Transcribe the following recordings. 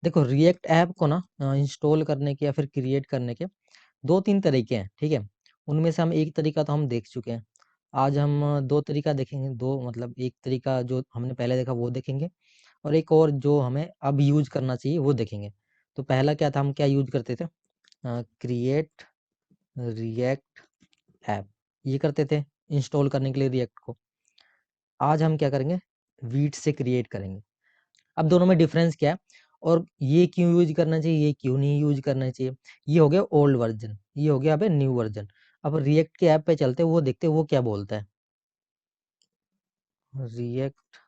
देखो react app को ना इंस्टॉल करने के या फिर क्रिएट करने के 2-3 तरीके हैं, ठीक है? उनमें से हम एक तरीका तो हम देख चुके हैं। आज हम 2 तरीका देखेंगे, 2 मतलब एक तरीका जो हमने पहले देखा वो देखेंगे और एक और जो हमें अब यूज़ करना चाहिए वो देखेंगे। तो पहला क्या था, हम क्या यूज़ करते थे? क्रिएट रिएक्ट ऐप, ये करते थे इंस्टॉल करने के लिए रिएक्ट को। आज हम क्या करेंगे? वीट से क्रिएट करेंगे। अब दोनों में डिफरेंस क्या है और ये क्यों यूज करना चाहिए, ये क्यों नहीं यूज करना चाहिए? ये हो गया ओल्ड वर्जन, ये हो गया अब न्यू वर्जन। अब रिएक्ट के ऐप पे चलते हैं, वो देखते हैं वो क्या बोलता है। रिएक्ट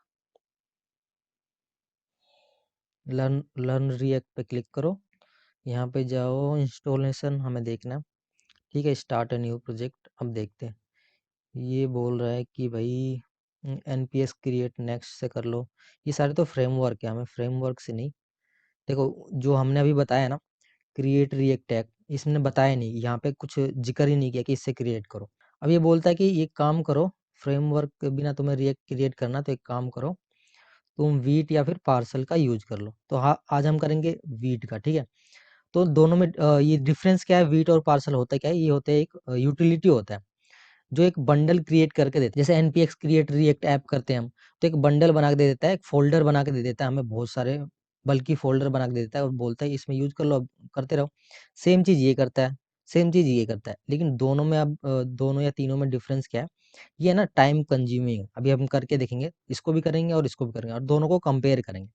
लर्न रिएक्ट पे क्लिक करो, यहाँ पे जाओ, इंस्टॉलेशन हमें देखना है, ठीक है? Start a new project. अब देखते हैं, ये बोल रहा है कि भाई एनपीएस क्रिएट नेक्स्ट से कर लो। ये सारे तो फ्रेमवर्क है, हमें फ्रेमवर्क से नहीं। देखो जो हमने अभी बताया ना, क्रिएट रिएक्ट ऐप, इसने बताया नहीं, यहाँ पे कुछ जिक्र ही नहीं किया कि इससे क्रिएट करो। अब ये बोलता है कि ये काम करो, फ्रेमवर्क के बिना तुम्हें रिएक्ट क्रिएट करना, तो एक काम करो, तुम वीट या फिर पार्सल का यूज कर लो। तो हाँ, आज हम करेंगे वीट का, ठीक है? तो दोनों में ये डिफरेंस क्या है, वीट और पार्सल होता है क्या है? ये होता है एक यूटिलिटी होता है जो एक बंडल क्रिएट करके देता है। जैसे एनपीएक्स क्रिएट रिएक्ट ऐप करते हैं हम, तो एक बंडल बना के दे देता है, एक फोल्डर बना के दे देता है हमें, बहुत सारे बल्कि फोल्डर बना के दे देता है और बोलता है इसमें यूज कर लो, अब करते रहो। सेम चीज ये करता है, सेम चीज ये करता है, लेकिन दोनों में अब दोनों या तीनों में डिफरेंस क्या है? ये ना टाइम कंज्यूमिंग, अभी हम करके देखेंगे, इसको भी करेंगे और इसको भी करेंगे और दोनों को कंपेयर करेंगे।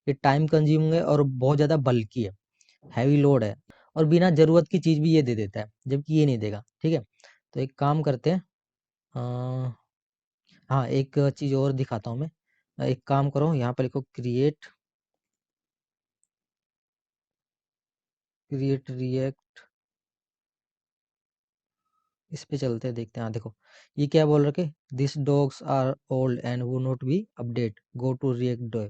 ये टाइम कंज्यूमिंग है और बहुत ज्यादा बल्की है, हैवी लोड है, और बिना जरूरत की चीज भी ये दे देता है, जबकि ये नहीं देगा, ठीक है? तो एक काम करते हैं, अ, हाँ, एक चीज़ और दिखाता हूँ मैं। एक काम करो, यहाँ पे लिखो क्रिएट रिएक्ट, इस पे चलते हैं, देखते हैं। हाँ देखो, ये क्या बोल रखे, this docs are old and would not be update, go to React doc.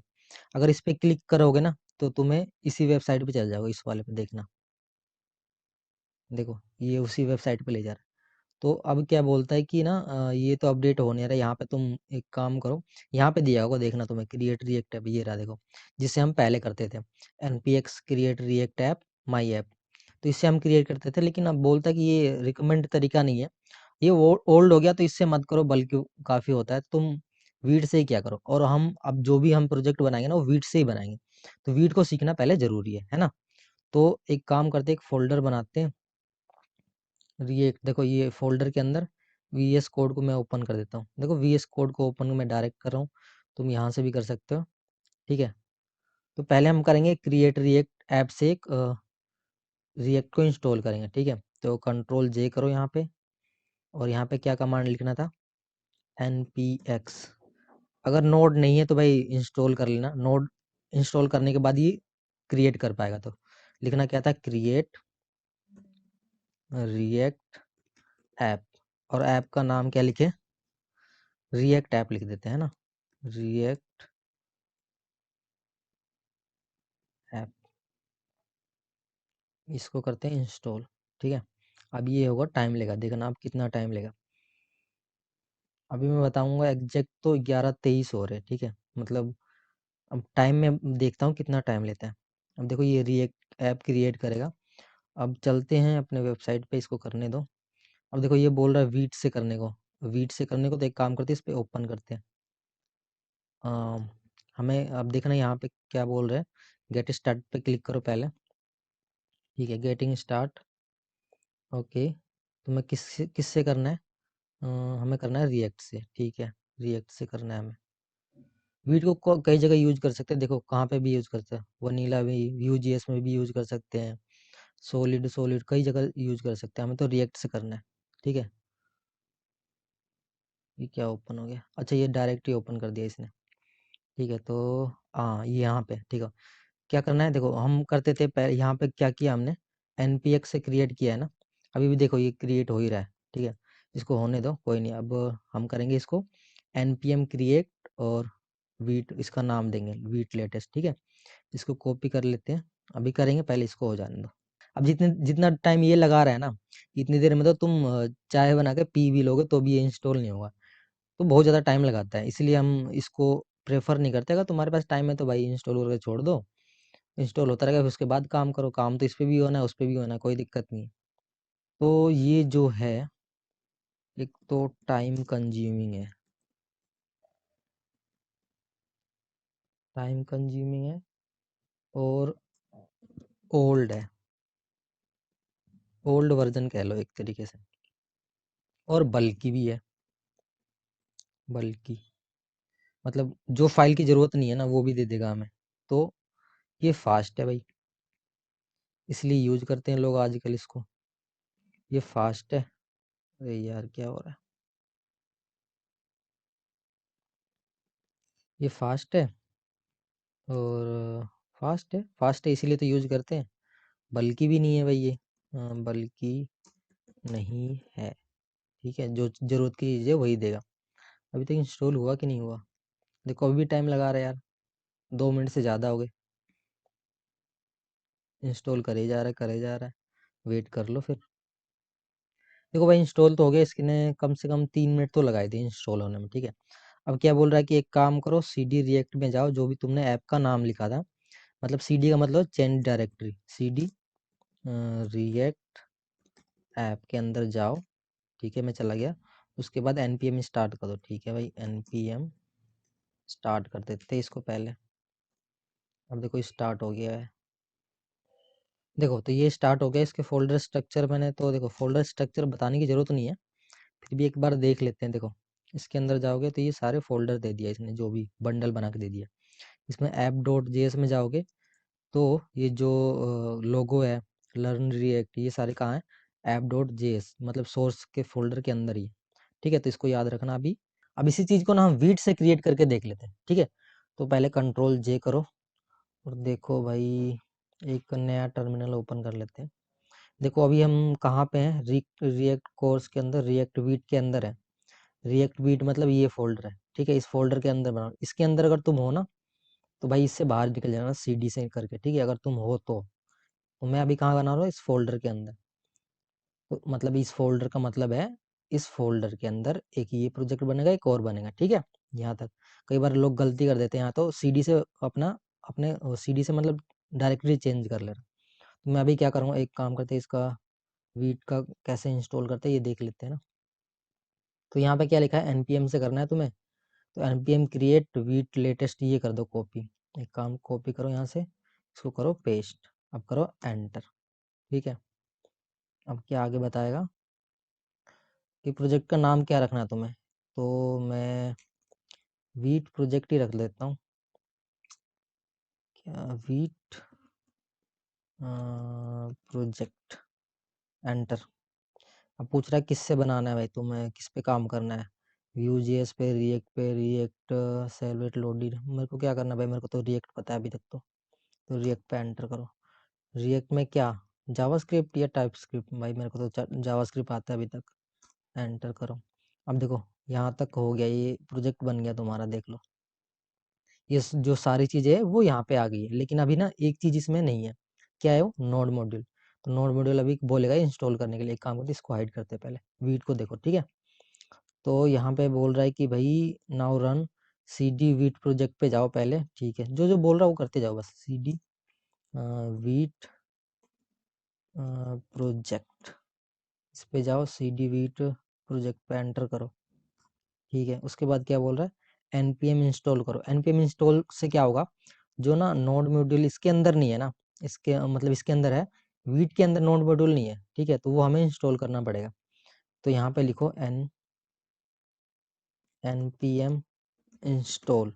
अगर इस पे क्लिक करोगे ना तो तुम्हें इसी वेबसाइट पे चल जाओगे, इस वाले पे देखना। देखो ये उसी वेबसाइट पे ले जा रहा है। तो अब क्या बोलता है कि ना ये तो अपडेट हो नहीं रहा है, यहाँ पे तुम एक काम करो, यहाँ पे दिया होगा देखना तुम्हें, क्रिएट रिएक्ट ऐप, ये रहा देखो, जिससे हम पहले करते थे, NPX create react app my app. तो इससे हम क्रिएट करते थे, लेकिन अब बोलता है कि ये रिकमेंड तरीका नहीं है, ये ओल्ड हो गया, तो इससे मत करो, बल्कि काफी होता है, तुम वीट से ही क्या करो। और हम अब जो भी हम प्रोजेक्ट बनाएंगे ना वो वीट से ही बनाएंगे, तो वीट को सीखना पहले जरूरी है ना? तो एक काम करते हैं, एक फोल्डर बनाते हैं रिएक्ट। देखो ये फोल्डर के अंदर वीएस कोड को मैं ओपन कर देता हूँ। देखो वीएस कोड को ओपन मैं डायरेक्ट कर रहा हूँ, तुम यहाँ से भी कर सकते हो, ठीक है? तो पहले हम करेंगे क्रिएट रिएक्ट ऐप से एक रिएक्ट को इंस्टॉल करेंगे, ठीक है? तो कंट्रोल जे करो यहाँ पे, और यहाँ पे क्या कमांड लिखना था, npx। अगर नोड नहीं है तो भाई इंस्टॉल कर लेना, नोड इंस्टॉल करने के बाद ये क्रिएट कर पाएगा। तो लिखना क्या था, क्रिएट रिएक्ट ऐप, और ऐप का नाम क्या लिखे, रिएक्ट ऐप लिख देते हैं ना, रिएक्ट ऐप, इसको करते हैं इंस्टॉल, ठीक है? अब ये होगा, टाइम लेगा, देखना आप कितना टाइम लेगा। अभी मैं बताऊंगा एग्जैक्ट, तो 11:23 हो रहे हैं, ठीक है? मतलब अब टाइम में देखता हूँ कितना टाइम लेता है। अब देखो ये रिएक्ट ऐप क्रिएट करेगा। अब चलते हैं अपने वेबसाइट पे, इसको करने दो। अब देखो ये बोल रहा है वीट से करने को, वीट से करने को, तो एक काम करते हैं, इस पे ओपन करते हैं। हमें अब देखना यहाँ पे क्या बोल रहे हैं, गेट स्टार्ट पे क्लिक करो पहले, ठीक है? Getting start, okay. तो मैं किससे करना है? अ, हमें करना है रिएक्ट से, ठीक है? रिएक्ट से करना है हमें। वीट को कई जगह यूज कर सकते हैं, देखो कहाँ पे भी यूज करते हैं, वनीला भी, Vue.js में भी यूज कर सकते हैं, सॉलिड सॉलिड कई जगह यूज कर सकते हैं, हमें तो रिएक्ट से करना है, ठीक है? ये क्या ओपन हो गया, अच्छा ये डायरेक्ट ही ओपन कर दिया इसने, ठीक है? तो हाँ, ये यहाँ पे, ठीक है? क्या करना है, देखो हम करते थे पहले, यहाँ पे क्या किया हमने, npx से क्रिएट किया है ना, अभी भी देखो ये क्रिएट हो ही रहा है, ठीक है? इसको होने दो, कोई नहीं। अब हम करेंगे इसको npm क्रिएट, और वीट इसका नाम देंगे, वीट लेटेस्ट, ठीक है? इसको कॉपी कर लेते हैं, अभी करेंगे, पहले इसको हो जाने दो। अब जितने जितना टाइम ये लगा रहा है ना, इतनी देर में तो तुम चाय बना के पी भी लोगे तो भी ये इंस्टॉल नहीं होगा, तो बहुत ज़्यादा टाइम लगाता है, इसलिए हम इसको प्रेफर नहीं करते। अगर तुम्हारे पास टाइम है तो भाई इंस्टॉल करके छोड़ दो, इंस्टॉल होता रहेगा, फिर उसके बाद काम करो। काम तो इस पे भी होना है, उस पे भी होना है, कोई दिक्कत नहीं है। तो ये जो है एक तो टाइम कंज्यूमिंग है, टाइम कंज्यूमिंग है और ओल्ड है, ओल्ड वर्जन कह लो एक तरीके से, और बल्कि भी है। बल्कि मतलब जो फाइल की जरूरत नहीं है ना वो भी दे देगा हमें। तो ये फास्ट है भाई, इसलिए यूज करते हैं लोग आजकल इसको। ये फास्ट है। अरे यार क्या हो रहा है, ये फास्ट है और फास्ट है इसीलिए तो यूज करते हैं। बल्कि भी नहीं है भाई ये, बल्कि नहीं है। ठीक है, जो जरूरत की चीज़ है वही देगा। अभी तक इंस्टॉल हुआ कि नहीं हुआ, देखो अभी भी टाइम लगा रहा है यार, 2 मिनट से ज़्यादा हो गए। इंस्टॉल करे जा रहा है, करे जा रहा है, वेट कर लो फिर। देखो भाई इंस्टॉल तो हो गया, इसने कम से कम 3 मिनट तो लगाए थे इंस्टॉल होने में। ठीक है, अब क्या बोल रहा है कि एक काम करो, CD रिएक्ट में जाओ, जो भी तुमने ऐप का नाम लिखा था, मतलब CD का मतलब change directory, CD react app के अंदर जाओ। ठीक है, मैं चला गया। उसके बाद npm स्टार्ट करो। ठीक है भाई, npm स्टार्ट कर देते हैं इसको पहले। अब देखो स्टार्ट हो गया है। देखो तो ये स्टार्ट हो गया, इसके फोल्डर स्ट्रक्चर मैंने तो देखो फोल्डर स्ट्रक्चर बताने की जरूरत नहीं है, फिर भी एक बार देख लेते हैं। देखो इसके अंदर जाओगे तो ये सारे फोल्डर दे दिया इसने, जो भी बंडल बना के दे दिया। इसमें app.js में जाओगे तो ये जो लोगो है, लर्न रिएक्ट, ये सारे कहाँ है, app.js मतलब सोर्स के फोल्डर के अंदर ही है। ठीक है, तो इसको याद रखना। अभी अब इसी चीज को ना हम वीट से क्रिएट करके देख लेते हैं। ठीक है, तो पहले Ctrl+J करो और देखो भाई एक नया टर्मिनल ओपन कर लेते हैं। देखो अभी हम कहाँ पे हैं, रिएक्ट कोर्स के अंदर, रिएक्ट वीट के अंदर है। रिएक्ट वीट मतलब ये फोल्डर है। ठीक है, इस फोल्डर के अंदर बनाओ। इसके अंदर अगर तुम हो ना तो भाई इससे बाहर निकल जाना CD से करके। ठीक है, अगर तुम हो तो मैं अभी कहाँ बना रहा हूँ, इस फोल्डर के अंदर। तो मतलब इस फोल्डर का मतलब है इस फोल्डर के अंदर एक ये प्रोजेक्ट बनेगा, एक और बनेगा। ठीक है, यहाँ तक। कई बार लोग गलती कर देते हैं, यहाँ तो CD से अपना अपने CD से मतलब डायरेक्टली चेंज कर ले रहा। तो मैं अभी क्या करूँगा, एक काम करते हैं, इसका वीट का कैसे इंस्टॉल करते हैं ये देख लेते हैं ना। तो यहाँ पे क्या लिखा है, npm से करना है तुम्हें, तो npm क्रिएट वीट लेटेस्ट ये कर दो कॉपी। एक काम कॉपी करो यहाँ से, इसको करो पेस्ट, अब करो एंटर। ठीक है, अब क्या आगे बताएगा कि प्रोजेक्ट का नाम क्या रखना है तुम्हें, तो मैं वीट प्रोजेक्ट ही रख लेता हूँ। क्या, वीट प्रोजेक्ट, एंटर। अब पूछ रहा है किससे बनाना है भाई, तुम्हें किस पे काम करना है, Vue.js पे, रिएक्ट सेलवेट लोडेड। मेरे को क्या करना है भाई, मेरे को तो रिएक्ट पता है अभी तक। तो रिएक्ट पे एंटर करो। रिएक्ट में क्या, जावास्क्रिप्ट या टाइपस्क्रिप्ट, भाई मेरे को तो जावास्क्रिप्ट आता है अभी तक। एंटर करो। अब देखो यहाँ तक हो गया, ये प्रोजेक्ट बन गया तुम्हारा, देख लो। ये जो सारी चीजें है वो यहाँ पे आ गई है, लेकिन अभी ना एक चीज इसमें नहीं है। क्या है वो, नोड मॉड्यूल। तो नोड मॉड्यूल अभी बोलेगा इंस्टॉल करने के लिए। एक काम करते हैं, इसको हाइड करते हैं पहले, वीट को देखो। ठीक है, तो यहाँ पे बोल रहा है कि भाई now run CD wheat project पे जाओ पहले। ठीक है, जो जो बोल रहा है वो करते जाओ बस। CD वीट प्रोजेक्ट, इस पे जाओ, CD वीट प्रोजेक्ट पे एंटर करो। ठीक है, उसके बाद क्या बोल रहा है, npm इंस्टॉल करो। npm इंस्टॉल से क्या होगा, जो ना नोड मॉड्यूल इसके अंदर नहीं है ना, इसके मतलब इसके अंदर है, वीट के अंदर नोड मॉड्यूल नहीं है। ठीक है, तो वो हमें इंस्टॉल करना पड़ेगा। तो यहाँ पे लिखो npm इंस्टॉल।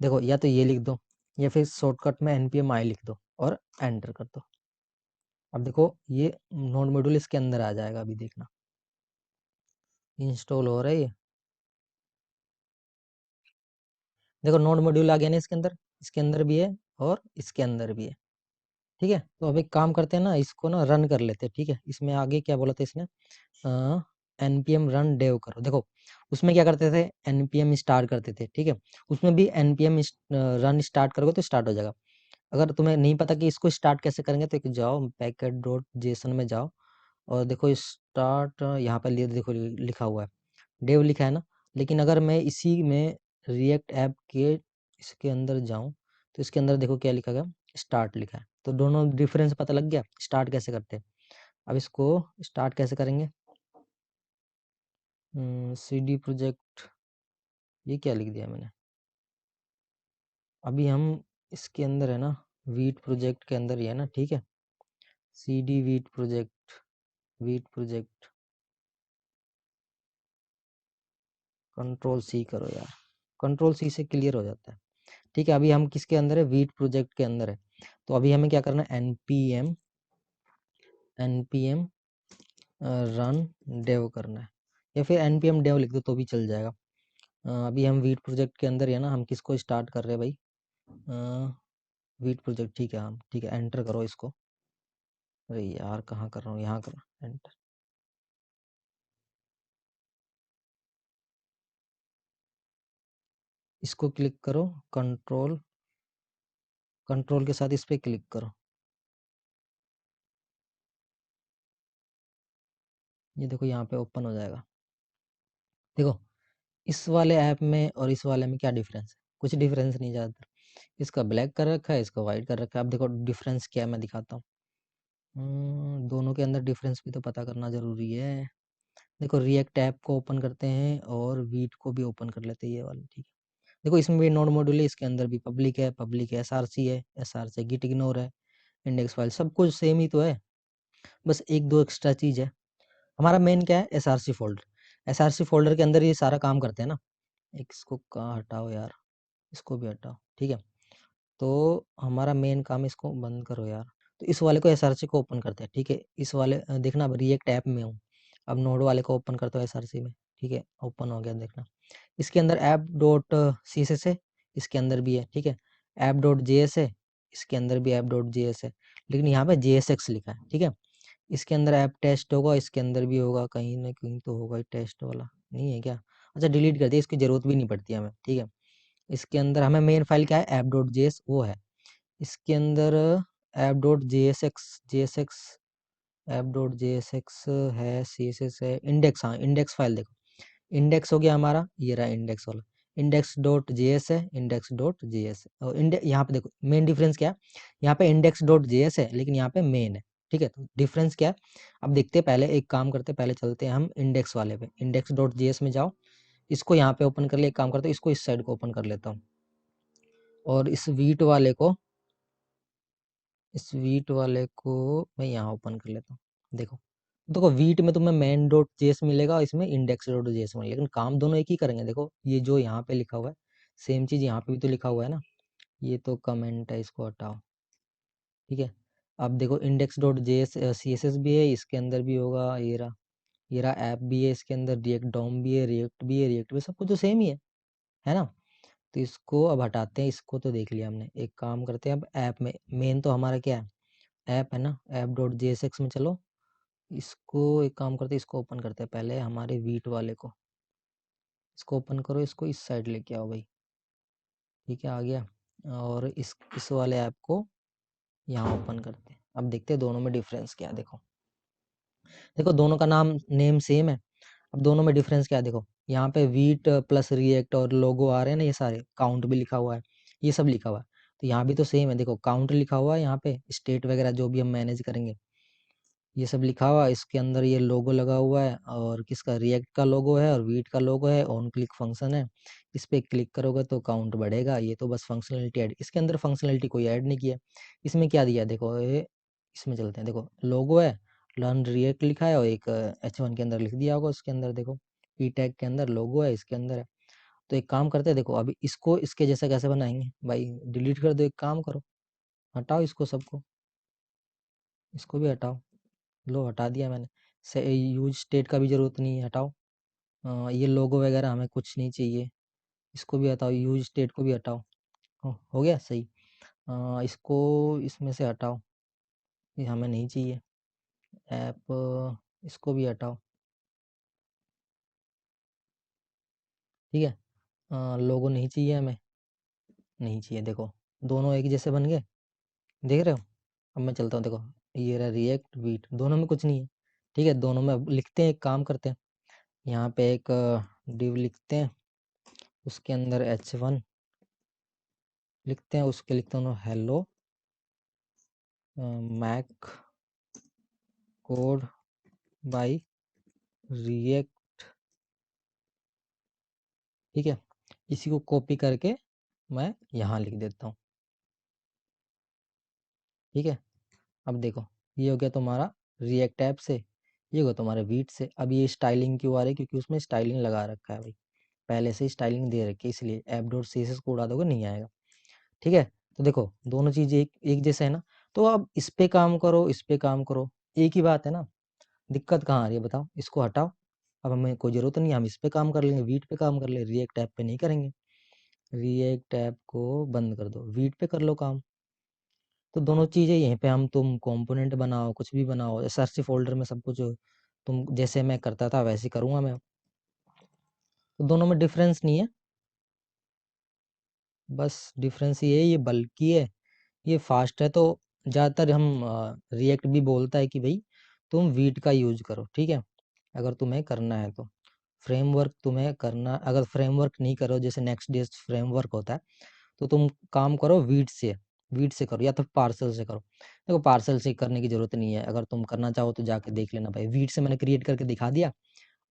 देखो या तो ये लिख दो या फिर शॉर्टकट में npm i लिख दो और एंटर कर दो। अब देखो ये नोड मॉड्यूल इसके अंदर आ जाएगा, अभी देखना इंस्टॉल हो रहा है ये। देखो नोड मॉड्यूल आ गया ना इसके अंदर, इसके अंदर भी है और इसके अंदर भी है। ठीक है, तो अब एक काम करते हैं ना, इसको ना रन कर लेते हैं। ठीक है, इसमें आगे क्या बोला था इसने, npm रन डेव करो। देखो उसमें क्या करते थे, npm स्टार्ट करते थे। ठीक है, उसमें भी npm रन स्टार्ट करोगे तो स्टार्ट हो जाएगा। अगर तुम्हें नहीं पता कि इसको स्टार्ट कैसे करेंगे, तो एक जाओ package.json में जाओ और देखो स्टार्ट, यहाँ पर देखो लिखा हुआ है, डेव लिखा है ना। लेकिन अगर मैं इसी में रिएक्ट ऐप के इसके अंदर जाऊं तो इसके अंदर देखो क्या लिखा गया, स्टार्ट लिखा है, तो दोनों डिफरेंस पता लग गया। स्टार्ट कैसे करते हैं, अब इसको स्टार्ट कैसे करेंगे। CD प्रोजेक्ट, ये क्या लिख दिया मैंने। अभी हम इसके अंदर है ना, वीट प्रोजेक्ट के अंदर ही है ना, ठीक है। CD wheat project, wheat project, control C करो यार, कंट्रोल C से क्लियर हो जाता है। ठीक है, अभी हम किसके अंदर है, वीट प्रोजेक्ट के अंदर है। तो अभी हमें क्या करना है, npm रन डेव करना है, या फिर npm डेव लिख दो तो भी चल जाएगा। अभी हम वीट प्रोजेक्ट के अंदर ही है ना, हम किसको स्टार्ट कर रहे हैं भाई, वीट प्रोजेक्ट, ठीक है। हम ठीक है, एंटर करो इसको। अरे यार कहाँ कर रहा हूँ, यहाँ करो एंटर। इसको क्लिक करो, कंट्रोल, कंट्रोल के साथ इस पे क्लिक करो। ये देखो यहाँ पे ओपन हो जाएगा। देखो इस वाले ऐप में और इस वाले में क्या डिफरेंस है, कुछ डिफरेंस नहीं ज़्यादातर। इसका ब्लैक कर रखा है, इसका वाइट कर रखा है। अब देखो डिफरेंस क्या है, मैं दिखाता हूँ। दोनों के अंदर डिफरेंस भी तो पता करना ज़रूरी है। देखो रिएक्ट ऐप को ओपन करते हैं और वीट को भी ओपन कर लेते हैं, ये वाला, ठीक है। देखो इसमें भी नोड मॉड्यूल है, इसके अंदर भी पब्लिक है, पब्लिक है, SRC है, SRC गिट इग्नोर है, इंडेक्स फाइल, सब कुछ सेम ही तो है। बस एक दो एक्स्ट्रा चीज़ है। हमारा मेन क्या है, SRC फोल्डर। SRC फोल्डर के अंदर ये सारा काम करते हैं ना। इसको कहाँ हटाओ यार, इसको भी हटाओ, ठीक है। तो हमारा मेन काम, इसको बंद करो यार। तो इस वाले को SRC को ओपन करते हैं, ठीक है। इस वाले देखना, अब रिएक्ट ऐप में हूँ। अब नोड वाले को ओपन करता हूँ SRC में, ठीक है। ओपन हो गया, देखना इसके अंदर ऐप डॉट CSS है, इसके अंदर भी है, ठीक है। ऐप डॉट JS है, इसके अंदर भी ऐप डॉट JS है, लेकिन यहाँ पे JSX लिखा है, ठीक है। इसके अंदर ऐप टेस्ट होगा, इसके अंदर भी होगा, कहीं ना कहीं तो होगा ही टेस्ट वाला, नहीं है क्या। अच्छा डिलीट कर दिया, इसकी जरूरत भी नहीं पड़ती हमें, ठीक है। इसके अंदर हमें मेन फाइल क्या है, ऐप डॉट JS वो है। इसके अंदर app dot JSX app dot JSX है, CSS है, इंडेक्स, हाँ इंडेक्स फाइल देखो, इंडेक्स हो गया हमारा, ये रहा इंडेक्स वाला। इंडेक्स डॉट जेएस है, इंडेक्स डॉट जेएस और यहाँ पे देखो मेन डिफरेंस क्या है, यहाँ पे इंडेक्स डॉट जेएस है लेकिन यहाँ पे मेन है, ठीक है। तो डिफरेंस क्या है, अब देखते हैं। पहले एक काम करते हैं, पहले चलते हैं हम इंडेक्स वाले पे। इंडेक्स डॉट जेएस में जाओ, इसको यहाँ पे ओपन कर ले। एक काम करते हैं, इसको इस साइड को ओपन कर लेता हूँ और इस वीट वाले को, इस वीट वाले को मैं यहाँ ओपन कर लेता हूँ। देखो देखो वीट में तुम्हें मेन डॉट जेएस मिलेगा, इसमें इंडेक्स डॉट जेएस मिलेगा, लेकिन काम दोनों एक ही करेंगे। देखो ये जो यहाँ पे लिखा हुआ है, सेम चीज यहाँ पे भी तो लिखा हुआ है ना। ये तो कमेंट है, इसको हटाओ, ठीक है। अब देखो इंडेक्स डॉट जेएस CSS भी है, इसके अंदर भी होगा। ये रहा ऐप भी है, इसके अंदर रिएक्ट डॉम भी है, रिएक्ट भी है, रिएक्ट भी, सब कुछ तो सेम ही है ना। तो इसको अब हटाते हैं, इसको तो देख लिया हमने। एक काम करते हैं, अब ऐप में मेन तो हमारा क्या है, ऐप है ना। ऐप डॉट JSX में चलो, इसको एक काम करते हैं, इसको ओपन करते हैं पहले हमारे वीट वाले को। इसको ओपन करो, इसको इस साइड लेके आओ भाई, ठीक है, आ गया। और इस वाले ऐप को यहाँ ओपन करते हैं। अब देखते हैं दोनों में डिफरेंस क्या है। देखो देखो दोनों का नाम नेम सेम है, अब दोनों में डिफरेंस क्या है। देखो यहाँ पे वीट प्लस रिएक्ट और लोगो आ रहे हैं ना, ये सारे काउंट भी लिखा हुआ है, ये सब लिखा हुआ है। तो यहाँ भी तो सेम है, देखो काउंट लिखा हुआ है, यहाँ पे स्टेट वगैरह जो भी हम मैनेज करेंगे ये सब लिखा हुआ है। इसके अंदर ये लोगो लगा हुआ है, और किसका, रिएक्ट का लोगो है और वीट का लोगो है। ऑन क्लिक फंक्शन है, इस पे क्लिक करोगे तो काउंट बढ़ेगा। ये तो बस फंक्शनलिटी ऐड, इसके अंदर फंक्शनलिटी कोई ऐड नहीं किया। इसमें क्या दिया है देखो, ये इसमें चलते हैं। देखो लोगो है, लर्न रिएक्ट लिखा है, और एक H1 के अंदर लिख दिया होगा, उसके अंदर देखो ई टैग के अंदर लोगो है, इसके अंदर है। तो एक काम करते हैं, देखो अभी इसको इसके जैसा कैसे बनाएंगे भाई, डिलीट कर दो, एक काम करो, हटाओ इसको सबको, इसको भी हटाओ। लो हटा दिया मैंने। से यूज स्टेट का भी जरूरत नहीं है, हटाओ। ये लोगो वगैरह हमें कुछ नहीं चाहिए, इसको भी हटाओ, यूज स्टेट को भी हटाओ। हो गया सही। इसको इसमें से हटाओ, ये हमें नहीं चाहिए। ऐप इसको भी हटाओ, ठीक है। लोगो नहीं चाहिए हमें, नहीं चाहिए। देखो दोनों एक जैसे बन गए, देख रहे हो। अब मैं चलता हूँ, देखो ये रहा रिएक्ट वीट, दोनों में कुछ नहीं है, ठीक है। दोनों में अब लिखते हैं, एक काम करते हैं, यहाँ पे एक डिव लिखते हैं, उसके अंदर H1 लिखते हैं, उसके लिखते हैं hello Mac code by React. ठीक है, इसी को कॉपी करके मैं यहाँ लिख देता हूँ। ठीक है, अब देखो ये हो गया तुम्हारा रिएक्ट ऐप से, ये होगा तुम्हारे वीट से। अब ये स्टाइलिंग क्यों आ रही है? क्योंकि उसमें स्टाइलिंग लगा रखा है भाई, पहले से स्टाइलिंग दे रखी है, इसलिए ऐप डॉट सीएसएस को उड़ा दोगे नहीं आएगा। ठीक है, तो देखो दोनों चीज एक एक जैसे है ना। तो अब इस पे काम करो, इस पे काम करो, एक ही बात है ना। दिक्कत कहाँ आ रही है बताओ? इसको हटाओ, अब हमें कोई जरूरत नहीं है, हम इस पे काम कर लेंगे, वीट पे काम कर ले, रिएक्ट ऐप पे नहीं करेंगे। रिएक्ट ऐप को बंद कर दो, वीट पे कर लो काम। तो दोनों चीजें यहीं पे हम, तुम कंपोनेंट बनाओ, कुछ भी बनाओ, एसआरसी फोल्डर में सब कुछ तुम जैसे मैं करता था वैसे करूंगा मैं। तो दोनों में डिफरेंस नहीं है, बस डिफरेंस ये है, ये बल्कि है, ये फास्ट है। तो ज़्यादातर हम रिएक्ट भी बोलता है कि भाई तुम वीट का यूज करो। ठीक है, अगर तुम्हें करना है तो फ्रेमवर्क तुम्हें करना, अगर फ्रेमवर्क नहीं करो, जैसे नेक्स्ट डे फ्रेमवर्क होता है, तो तुम काम करो वीट से, वीट से करो या तो पार्सल से करो। देखो पार्सल से करने की जरूरत नहीं है, अगर तुम करना चाहो तो जाके देख लेना भाई, वीट से मैंने क्रिएट करके दिखा दिया।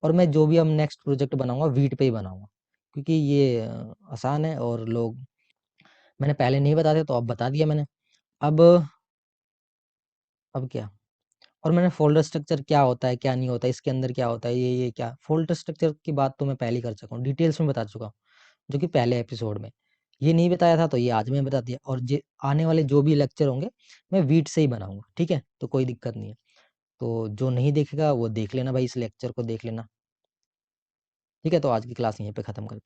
और मैं जो भी अब नेक्स्ट प्रोजेक्ट बनाऊंगा वीट पे ही बनाऊंगा, क्योंकि ये आसान है और लोग, मैंने पहले नहीं बताते तो अब बता दिया मैंने। अब क्या, और मैंने फोल्डर स्ट्रक्चर क्या होता है क्या नहीं होता है, इसके अंदर क्या होता है, ये क्या फोल्डर स्ट्रक्चर की बात तो मैं पहले ही कर चुका हूँ, डिटेल्स में बता चुका हूँ, जो कि पहले एपिसोड में ये नहीं बताया था, तो ये आज मैं बता दिया। और आने वाले जो भी लेक्चर होंगे मैं वीट से ही बनाऊंगा। ठीक है, तो कोई दिक्कत नहीं है। तो जो नहीं देखेगा वो देख लेना भाई, इस लेक्चर को देख लेना। ठीक है, तो आज की क्लास यहीं पे खत्म करते हैं।